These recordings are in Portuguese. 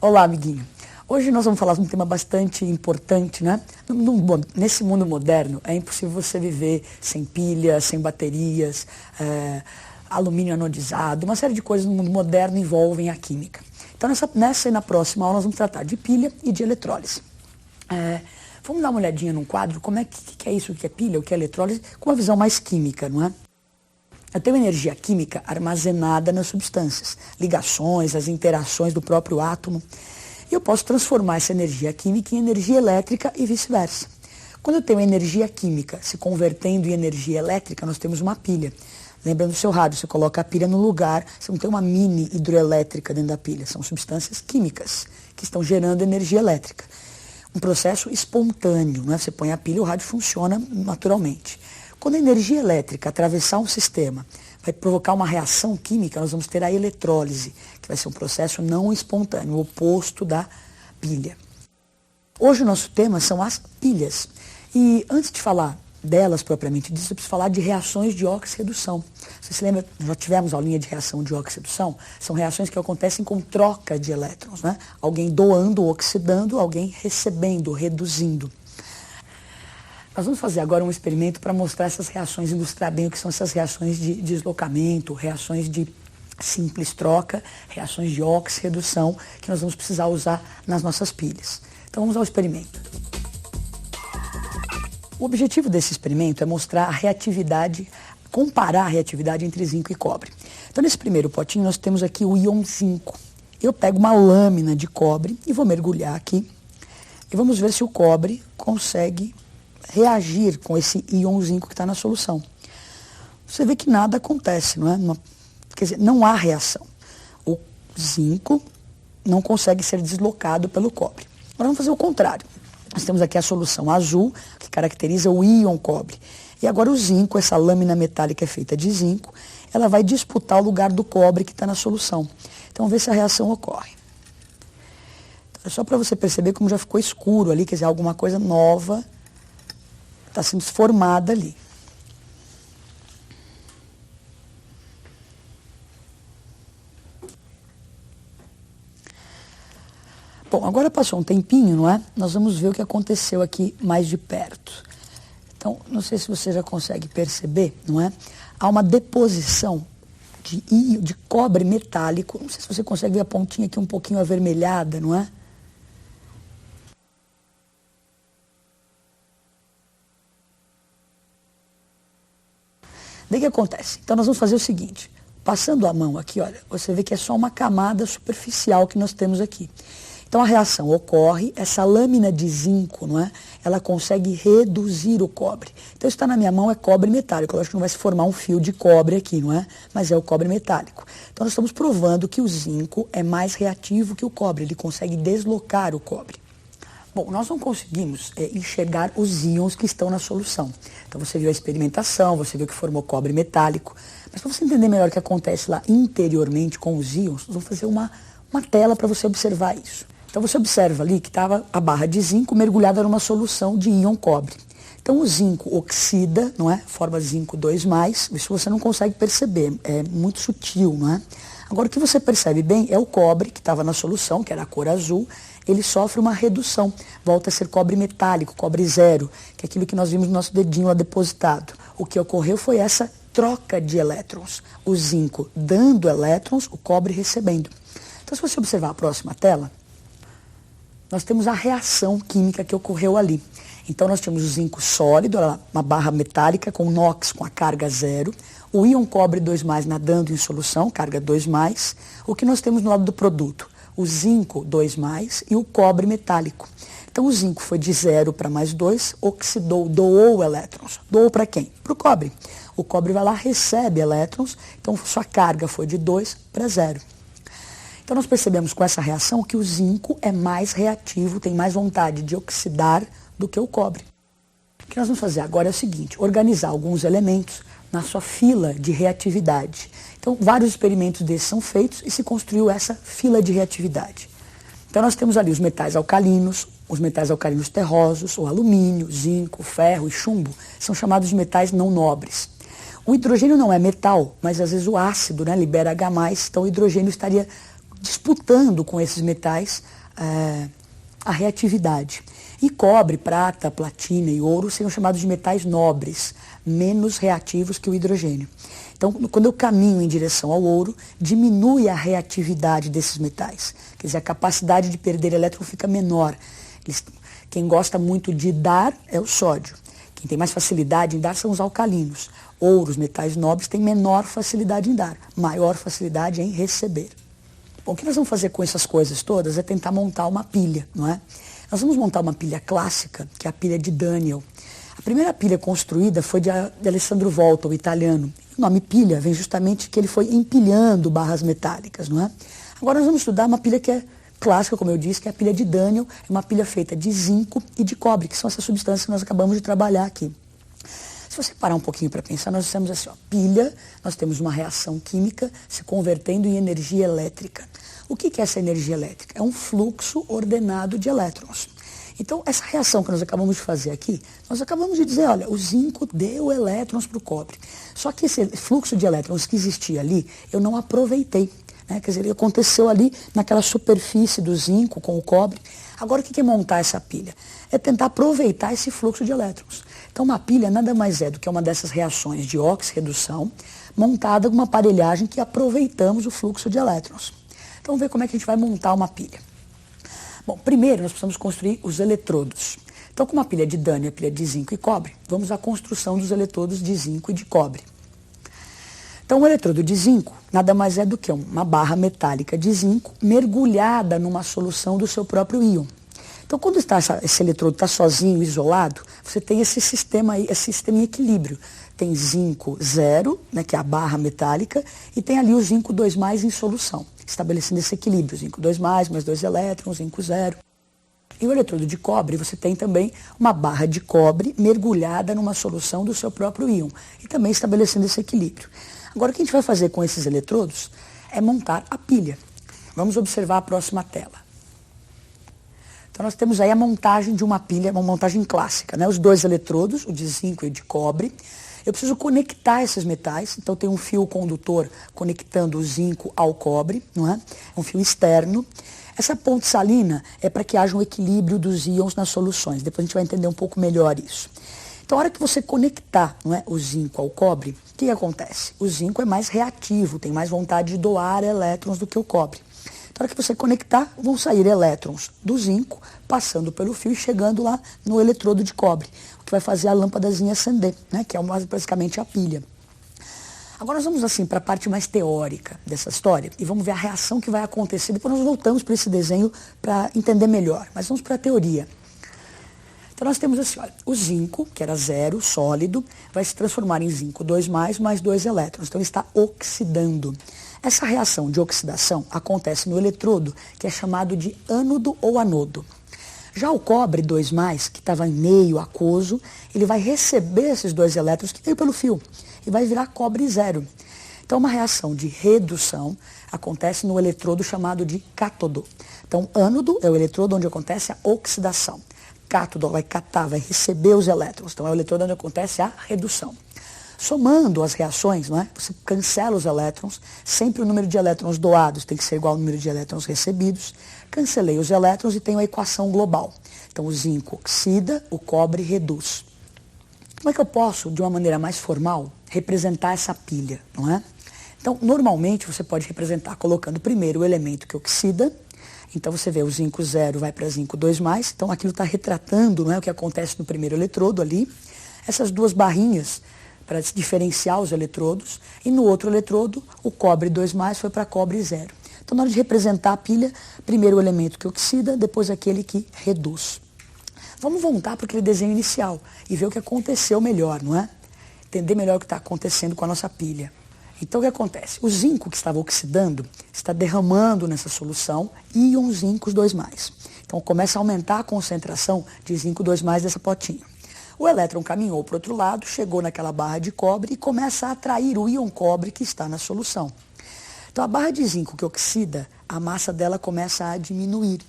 Olá, amiguinho. Hoje nós vamos falar de um tema bastante importante, né? Nesse mundo moderno é impossível você viver sem pilhas, sem baterias, alumínio anodizado, uma série de coisas no mundo moderno envolvem a química. Então nessa e na próxima aula nós vamos tratar de pilha e de eletrólise. Vamos dar uma olhadinha num quadro, como é que é isso, o que é pilha, o que é eletrólise, com uma visão mais química, não é? Eu tenho energia química armazenada nas substâncias, ligações, as interações do próprio átomo. E eu posso transformar essa energia química em energia elétrica e vice-versa. Quando eu tenho energia química se convertendo em energia elétrica, nós temos uma pilha. Lembrando do seu rádio, você coloca a pilha no lugar, você não tem uma mini hidroelétrica dentro da pilha. São substâncias químicas que estão gerando energia elétrica. Um processo espontâneo, né? Você põe a pilha e o rádio funciona naturalmente. Quando a energia elétrica atravessar um sistema, vai provocar uma reação química, nós vamos ter a eletrólise, que vai ser um processo não espontâneo, o oposto da pilha. Hoje o nosso tema são as pilhas. E antes de falar delas propriamente dito, eu preciso falar de reações de óxido-redução. Você se lembra, já tivemos aulinha de reação de óxido-redução? São reações que acontecem com troca de elétrons, né? Alguém doando, oxidando, alguém recebendo, reduzindo. Nós vamos fazer agora um experimento para mostrar essas reações, ilustrar bem o que são essas reações de deslocamento, reações de simples troca, reações de óxido-redução, que nós vamos precisar usar nas nossas pilhas. Então vamos ao experimento. O objetivo desse experimento é mostrar a reatividade, comparar a reatividade entre zinco e cobre. Então nesse primeiro potinho nós temos aqui o íon zinco. Eu pego uma lâmina de cobre e vou mergulhar aqui e vamos ver se o cobre consegue reagir com esse íon zinco que está na solução. Você vê que nada acontece, não é? Quer dizer, não há reação. O zinco não consegue ser deslocado pelo cobre. Agora vamos fazer o contrário. Nós temos aqui a solução azul, que caracteriza o íon cobre. E agora o zinco, essa lâmina metálica é feita de zinco, ela vai disputar o lugar do cobre que está na solução. Então vamos ver se a reação ocorre. Então, é só para você perceber como já ficou escuro ali, quer dizer, alguma coisa nova está sendo formada ali. Bom, agora passou um tempinho, não é? Nós vamos ver o que aconteceu aqui mais de perto. Então, não sei se você já consegue perceber, não é? Há uma deposição de cobre metálico. Não sei se você consegue ver a pontinha aqui um pouquinho avermelhada, não é? Daí o que acontece? Então nós vamos fazer o seguinte, passando a mão aqui, olha, você vê que é só uma camada superficial que nós temos aqui. Então a reação ocorre, essa lâmina de zinco, não é? Ela consegue reduzir o cobre. Então isso está na minha mão, é cobre metálico. Eu acho que não vai se formar um fio de cobre aqui, não é? Mas é o cobre metálico. Então nós estamos provando que o zinco é mais reativo que o cobre, ele consegue deslocar o cobre. Bom, nós não conseguimos enxergar os íons que estão na solução. Então você viu a experimentação, você viu que formou cobre metálico. Mas para você entender melhor o que acontece lá interiormente com os íons, nós vamos fazer uma tela para você observar isso. Então você observa ali que estava a barra de zinco mergulhada numa solução de íon cobre. Então o zinco oxida, não é? Forma zinco 2+, isso você não consegue perceber, é muito sutil, não é? Agora o que você percebe bem é o cobre que estava na solução, que era a cor azul, ele sofre uma redução, volta a ser cobre metálico, cobre zero, que é aquilo que nós vimos no nosso dedinho lá depositado. O que ocorreu foi essa troca de elétrons, o zinco dando elétrons, o cobre recebendo. Então se você observar a próxima tela, nós temos a reação química que ocorreu ali. Então nós temos o zinco sólido, uma barra metálica com NOx com a carga zero, o íon cobre 2+, nadando em solução, carga 2+, o que nós temos no lado do produto? O zinco 2+, e o cobre metálico. Então o zinco foi de 0 para +2, oxidou, doou elétrons. Doou para quem? Para o cobre. O cobre vai lá, recebe elétrons, então sua carga foi de 2 para 0. Então nós percebemos com essa reação que o zinco é mais reativo, tem mais vontade de oxidar do que o cobre. O que nós vamos fazer agora é o seguinte, organizar alguns elementos na sua fila de reatividade. Então, vários experimentos desses são feitos e se construiu essa fila de reatividade. Então, nós temos ali os metais alcalinos terrosos, o alumínio, zinco, ferro e chumbo, são chamados de metais não nobres. O hidrogênio não é metal, mas às vezes o ácido, né, libera H+, então o hidrogênio estaria disputando com esses metais a reatividade. E cobre, prata, platina e ouro seriam chamados de metais nobres, menos reativos que o hidrogênio. Então, quando eu caminho em direção ao ouro, diminui a reatividade desses metais. Quer dizer, a capacidade de perder elétron fica menor. Quem gosta muito de dar é o sódio. Quem tem mais facilidade em dar são os alcalinos. Ouro, os metais nobres, têm menor facilidade em dar, maior facilidade em receber. Bom, o que nós vamos fazer com essas coisas todas é tentar montar uma pilha, não é? Nós vamos montar uma pilha clássica, que é a pilha de Daniel. A primeira pilha construída foi de Alessandro Volta, o italiano. O nome pilha vem justamente que ele foi empilhando barras metálicas, não é? Agora nós vamos estudar uma pilha que é clássica, como eu disse, que é a pilha de Daniel. É uma pilha feita de zinco e de cobre, que são essas substâncias que nós acabamos de trabalhar aqui. Se você parar um pouquinho para pensar, nós dissemos assim, ó, pilha, nós temos uma reação química se convertendo em energia elétrica. O que é essa energia elétrica? É um fluxo ordenado de elétrons. Então, essa reação que nós acabamos de fazer aqui, nós acabamos de dizer, olha, o zinco deu elétrons para o cobre. Só que esse fluxo de elétrons que existia ali, eu não aproveitei. Né? Quer dizer, ele aconteceu ali naquela superfície do zinco com o cobre. Agora, o que é montar essa pilha? É tentar aproveitar esse fluxo de elétrons. Então, uma pilha nada mais é do que uma dessas reações de óxido-redução montada com uma aparelhagem que aproveitamos o fluxo de elétrons. Então, vamos ver como é que a gente vai montar uma pilha. Bom, primeiro nós precisamos construir os eletrodos. Então, com uma pilha de Daniel, pilha de zinco e cobre, vamos à construção dos eletrodos de zinco e de cobre. Então, o eletrodo de zinco nada mais é do que uma barra metálica de zinco mergulhada numa solução do seu próprio íon. Então, quando esse eletrodo está sozinho, isolado, você tem esse sistema aí, esse sistema em equilíbrio. Tem zinco 0, né, que é a barra metálica, e tem ali o zinco 2+, em solução, estabelecendo esse equilíbrio. Zinco 2+, mais 2 elétrons, zinco 0. E o eletrodo de cobre, você tem também uma barra de cobre mergulhada numa solução do seu próprio íon, e também estabelecendo esse equilíbrio. Agora, o que a gente vai fazer com esses eletrodos é montar a pilha. Vamos observar a próxima tela. Então, nós temos aí a montagem de uma pilha, uma montagem clássica, né? Os dois eletrodos, o de zinco e o de cobre. Eu preciso conectar esses metais, então tem um fio condutor conectando o zinco ao cobre, não é? É um fio externo. Essa ponte salina é para que haja um equilíbrio dos íons nas soluções. Depois a gente vai entender um pouco melhor isso. Então, a hora que você conectar, não é, o zinco ao cobre, o que acontece? O zinco é mais reativo, tem mais vontade de doar elétrons do que o cobre. Então, a hora que você conectar, vão sair elétrons do zinco, passando pelo fio e chegando lá no eletrodo de cobre, o que vai fazer a lâmpadazinha acender, né, que é basicamente a pilha. Agora nós vamos assim para a parte mais teórica dessa história e vamos ver a reação que vai acontecer. Depois nós voltamos para esse desenho para entender melhor, mas vamos para a teoria. Então nós temos assim, olha, o zinco, que era 0, sólido, vai se transformar em zinco 2+, mais 2 elétrons. Então ele está oxidando. Essa reação de oxidação acontece no eletrodo, que é chamado de ânodo ou anodo. Já o cobre 2+, que estava em meio aquoso, ele vai receber esses 2 elétrons que veio pelo fio e vai virar cobre 0. Então uma reação de redução acontece no eletrodo chamado de cátodo. Então ânodo é o eletrodo onde acontece a oxidação. Cátodo vai catar, vai receber os elétrons. Então é o eletrodo onde acontece a redução. Somando as reações, não é? Você cancela os elétrons, sempre o número de elétrons doados tem que ser igual ao número de elétrons recebidos. Cancelei os elétrons e tenho a equação global. Então o zinco oxida, o cobre reduz. Como é que eu posso, de uma maneira mais formal, representar essa pilha, não é? Então, normalmente você pode representar colocando primeiro o elemento que oxida. Então você vê o zinco 0 vai para zinco 2+, então aquilo está retratando, não é, o que acontece no primeiro eletrodo ali. Essas duas barrinhas para diferenciar os eletrodos, e no outro eletrodo o cobre 2+ foi para cobre 0. Então na hora de representar a pilha, primeiro o elemento que oxida, depois aquele que reduz. Vamos voltar para aquele desenho inicial e ver o que aconteceu melhor, não é? Entender melhor o que está acontecendo com a nossa pilha. Então o que acontece? O zinco que estava oxidando está derramando nessa solução íons zincos 2+. Então começa a aumentar a concentração de zinco 2+ dessa potinha. O elétron caminhou para o outro lado, chegou naquela barra de cobre e começa a atrair o íon cobre que está na solução. Então a barra de zinco que oxida, a massa dela começa a diminuir.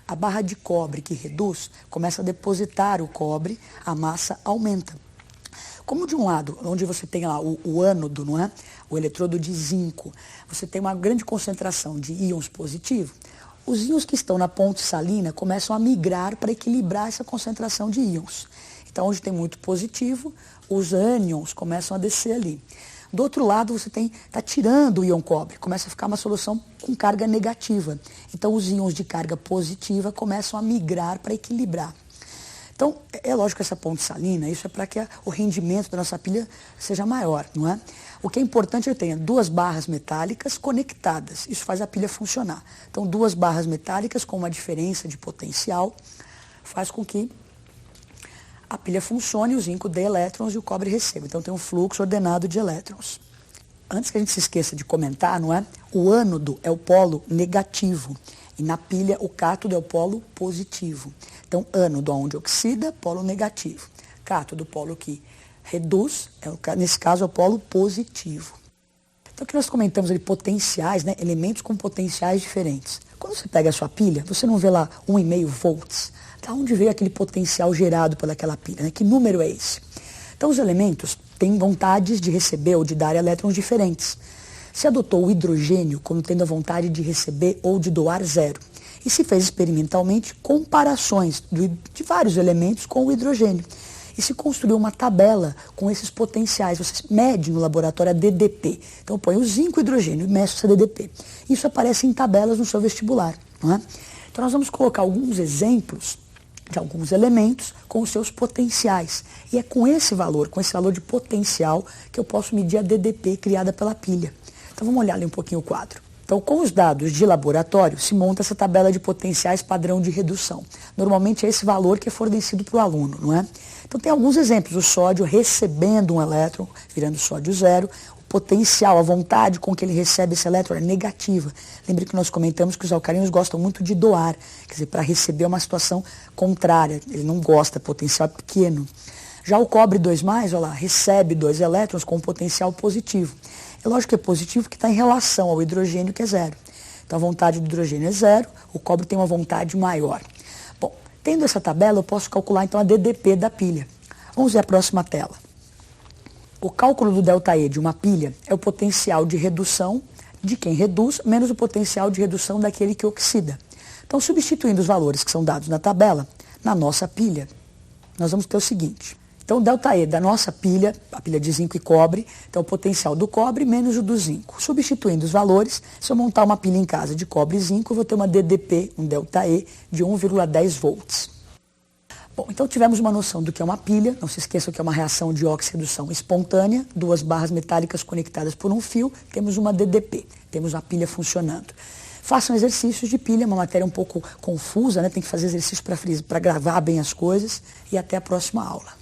A barra de cobre que reduz começa a depositar o cobre, a massa aumenta. Como de um lado, onde você tem lá o ânodo, não é? O eletrodo de zinco, você tem uma grande concentração de íons positivos, os íons que estão na ponte salina começam a migrar para equilibrar essa concentração de íons. Então, onde tem muito positivo, os ânions começam a descer ali. Do outro lado, você está tirando o íon cobre, começa a ficar uma solução com carga negativa. Então, os íons de carga positiva começam a migrar para equilibrar. Então, é lógico que essa ponte salina, isso é para que o rendimento da nossa pilha seja maior, não é? O que é importante é que tenha duas barras metálicas conectadas, isso faz a pilha funcionar. Então, duas barras metálicas com uma diferença de potencial faz com que a pilha funcione, o zinco dê elétrons e o cobre receba. Então, tem um fluxo ordenado de elétrons. Antes que a gente se esqueça de comentar, não é? O ânodo é o polo negativo e na pilha o cátodo é o polo positivo. Então, ânodo onde oxida, polo negativo. Cátodo, polo que reduz, nesse caso é o polo positivo. Então, o que nós comentamos ali, potenciais, né? Elementos com potenciais diferentes. Quando você pega a sua pilha, você não vê lá 1,5 volts. Da onde veio aquele potencial gerado pelaquela pilha, né? Que número é esse? Então, os elementos têm vontades de receber ou de dar elétrons diferentes. Se adotou o hidrogênio como tendo a vontade de receber ou de doar zero. E se fez experimentalmente comparações de vários elementos com o hidrogênio. E se construiu uma tabela com esses potenciais. Você mede no laboratório a DDP. Então, põe o zinco e o hidrogênio e meça essa DDP. Isso aparece em tabelas no seu vestibular, não é? Então, nós vamos colocar alguns exemplos de alguns elementos com os seus potenciais. E é com esse valor de potencial, que eu posso medir a DDP criada pela pilha. Então vamos olhar ali um pouquinho o quadro. Então, com os dados de laboratório, se monta essa tabela de potenciais padrão de redução. Normalmente é esse valor que é fornecido para o aluno, não é? Então tem alguns exemplos, o sódio recebendo um elétron, virando sódio zero, potencial, a vontade com que ele recebe esse elétron é negativa. Lembre que nós comentamos que os alcalinos gostam muito de doar, quer dizer, para receber é uma situação contrária, ele não gosta, potencial é pequeno. Já o cobre 2+, olha lá, recebe 2 elétrons com potencial positivo. É lógico que é positivo que está em relação ao hidrogênio, que é zero. Então a vontade do hidrogênio é zero, o cobre tem uma vontade maior. Bom, tendo essa tabela, eu posso calcular então a DDP da pilha. Vamos ver a próxima tela. O cálculo do ΔE de uma pilha é o potencial de redução de quem reduz, menos o potencial de redução daquele que oxida. Então, substituindo os valores que são dados na tabela, na nossa pilha, nós vamos ter o seguinte. Então, o ΔE da nossa pilha, a pilha de zinco e cobre, então o potencial do cobre menos o do zinco. Substituindo os valores, se eu montar uma pilha em casa de cobre e zinco, eu vou ter uma DDP, um ΔE, de 1,10 volts. Bom, então tivemos uma noção do que é uma pilha, não se esqueçam que é uma reação de óxido-redução espontânea, duas barras metálicas conectadas por um fio, temos uma DDP, temos uma pilha funcionando. Façam exercícios de pilha, uma matéria um pouco confusa, né? Tem que fazer exercício para gravar bem as coisas e até a próxima aula.